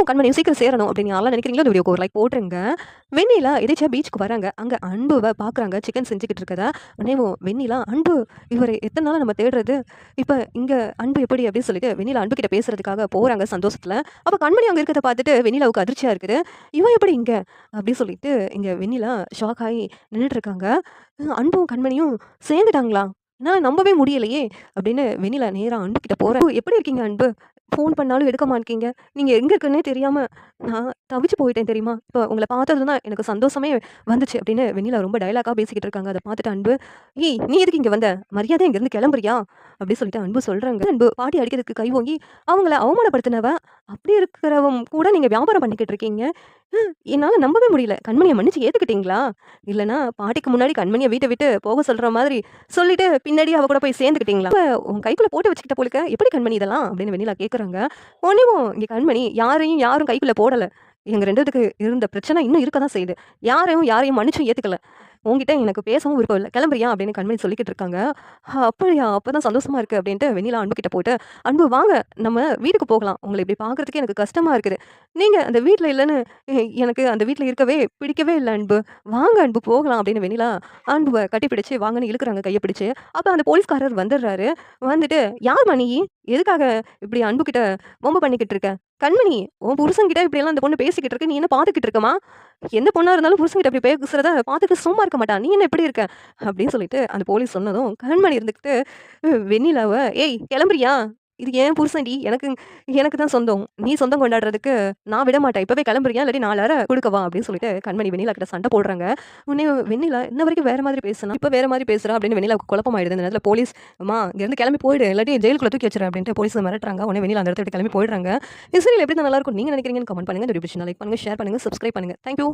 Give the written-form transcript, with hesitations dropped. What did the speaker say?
அன்பும் கண்மணியும் சீக்கிரம் சேரணும் அப்படின்னு யாரெல்லாம் நினைக்கிறீங்களோ இந்த வீடியோக்கு ஒரு லைக் போட்டுருங்க. வெண்ணிலா எதேர்ச்சியா பீச்சுக்கு வராங்க. அங்க அன்புவ பார்க்குறாங்க சிக்கன் செஞ்சுக்கிட்டு இருக்கறத. உடனேவும் வெண்ணிலா, "அன்பு இவர எத்தன நாளா நம்ம தேடுறது? இப்ப இங்க அன்பு எப்படி?" அப்படின்னு சொல்லிட்டு வெண்ணிலா அன்பு கிட்ட பேசுறதுக்காக போறாங்க சந்தோஷத்துல. அப்ப கண்மணி அங்க இருக்கிறத பார்த்துட்டு வெண்ணிலாவுக்கு அதிர்ச்சியா இருக்குது. "இவன் எப்படி இங்க?" அப்படின்னு சொல்லிட்டு இங்க வெண்ணிலா ஷாக் ஆகி நின்னுட்டு இருக்காங்க. அன்பும் கண்மணியும் சேர்ந்துட்டாங்களா? என்னால நம்பவே முடியலையே! அப்படின்னு வெண்ணிலா நேரா அன்பு கிட்ட போறா. "அன்பு எப்படி இருக்கீங்க அன்பு? ஃபோன் பண்ணாலும் எடுக்க மாட்றீங்க. நீங்க எங்க இருக்கன்னே தெரியாம நான் தவிச்சு போயிட்டேன் தெரியுமா? இப்ப உங்கள பார்த்ததும் தான் எனக்கு சந்தோஷமே வந்துச்சு." அப்படின்னு வெண்ணிலா ரொம்ப டயலாக்கா பேசிக்கிட்டு இருக்காங்க. அத பார்த்துட்டு அன்பு, "ஏய்! நீ எதுக்கு இங்க வந்த? மரியாதையா இங்கேருந்து கிளம்புறியா?" அப்படின்னு சொல்லிட்டு அன்பு சொல்றாங்க. அன்பு பாட்டி அடிக்கிறதுக்கு கை ஓங்கி, "அவங்கள அவமானப்படுத்தினவ, அப்படி இருக்கிறவன் கூட நீங்க வியாபாரம் பண்ணிக்கிட்டு இருக்கீங்க. என்னால நம்பவே முடியல. கண்மணிய மன்னிச்சு ஏத்துக்கிட்டீங்களா? இல்லன்னா பாட்டிக்கு முன்னாடி கண்மணிய வீட்ட விட்டு போக சொல்ற மாதிரி சொல்லிட்டு, பின்னாடி அவ கூட போய் சேர்ந்துக்கிட்டீங்களா? அப்ப உன் கைக்குள்ள போட்டு வச்சுக்கிட்ட போலக்க. எப்படி கண்மணி இதெல்லாம்?" அப்படின்னு வெண்ணிலா கேட்குறாங்க. உடனேவும் இங்க கண்மணி, யாரும் கைக்குள்ள போடல. எங்க 2 பேத்துக்கு இருந்த பிரச்சனை இன்னும் இருக்க தான் செய்யுது. யாரையும் மன்னிச்சும் ஏத்துக்கல. உன்கிட்ட எனக்கு பேசவும் விருப்பம் இல்ல. கிளம்புறியா? அப்படின்னு கண்மணி சொல்லிக்கிட்டு இருக்காங்க. அப்படியா? அப்பதான் சந்தோஷமா இருக்கு அப்படின்ட்டு வெண்ணிலா அன்பு கிட்ட போயிட்டு, "அன்பு வாங்க நம்ம வீட்டுக்கு போகலாம். உங்கள இப்படி பார்க்கறதுக்கே எனக்கு கஷ்டமா இருக்குது. நீங்க அந்த வீட்ல இல்லன்னு எனக்கு அந்த வீட்ல இருக்கவே பிடிக்கவே இல்ல அன்பு. வாங்க அன்பு போகலாம்." அப்படின்னு வெண்ணிலா அன்புவ கட்டிப்பிடிச்சு வாங்கன்னு இழுக்குறாங்க கைய பிடிச்சு. அப்ப அந்த போலீஸ்காரர் வந்துடுறாரு. வந்துட்டு, "யார்ம்மா நீயி? எதுக்காக இப்படி அன்பு கிட்ட வம்பு பண்ணிக்கிட்டு இருக்க? கண்மணி, உன் புருஷன்கிட்ட இப்படியெல்லாம் அந்த பொண்ணு பேசிக்கிட்டு இருக்கு. நீ என்ன பார்த்துக்கிட்டு இருக்கமா? எந்த பொண்ணா இருந்தாலும் புருஷன்கிட்ட இப்படி பேசுறத பார்த்துட்டு சும்மா இருக்க மாட்டா. நீ என்ன இப்படி இருக்க?" அப்படின்னு சொல்லிட்டு அந்த போலீஸ் சொன்னதும், கண்மணி இருந்துகிட்டு வெண்ணிலாவ, "ஏய் கிளம்புறியா? இது என் புருஷன்டி. எனக்கு எனக்கு தான் சொந்தம். நீ சொந்தம் கொண்டாடுறதுக்கு நான் விட மாட்டேன். இப்பவே கிளம்புறியா? இல்லாட்டி 4 அர குடுக்கவா?" அப்படின்னு சொல்லிட்டு கண்மணி வெண்ணிலா கிட்ட சண்டை போடுறாங்க. உடனே வெண்ணிலா இன்ன வரைக்கும் வேற மாதிரி பேசுனா, இப்ப வேற மாதிரி பேசுறா அப்படின்னு வெண்ணிலாவுக்கு குழப்பமாயிடுது. இந்த நேரத்துல போலீஸ், "அம்மா இங்கேருந்து கிளம்பி போயிடு. இல்லாட்டி ஜெயிலுக்குள்ள தூக்கி வச்சுருவேன்." அப்படின்ட்டு போலீஸ் மிரட்டுறாங்க. உடனே வெண்ணிலா அந்த இடத்த விட்டு கிளம்பி போயிடுறாங்க. இந்த சீரியல் எப்படி தான் நல்லா இருக்கும் நீங்க நினைக்கிறீங்கன்னு கமெண்ட் பண்ணுங்க. இந்த வீடியோ பிடிச்சிருந்தா லைக் பண்ணுங்க, ஷேர் பண்ணுங்க, சப்ஸ்கிரைப் பண்ணுங்க. Thank you.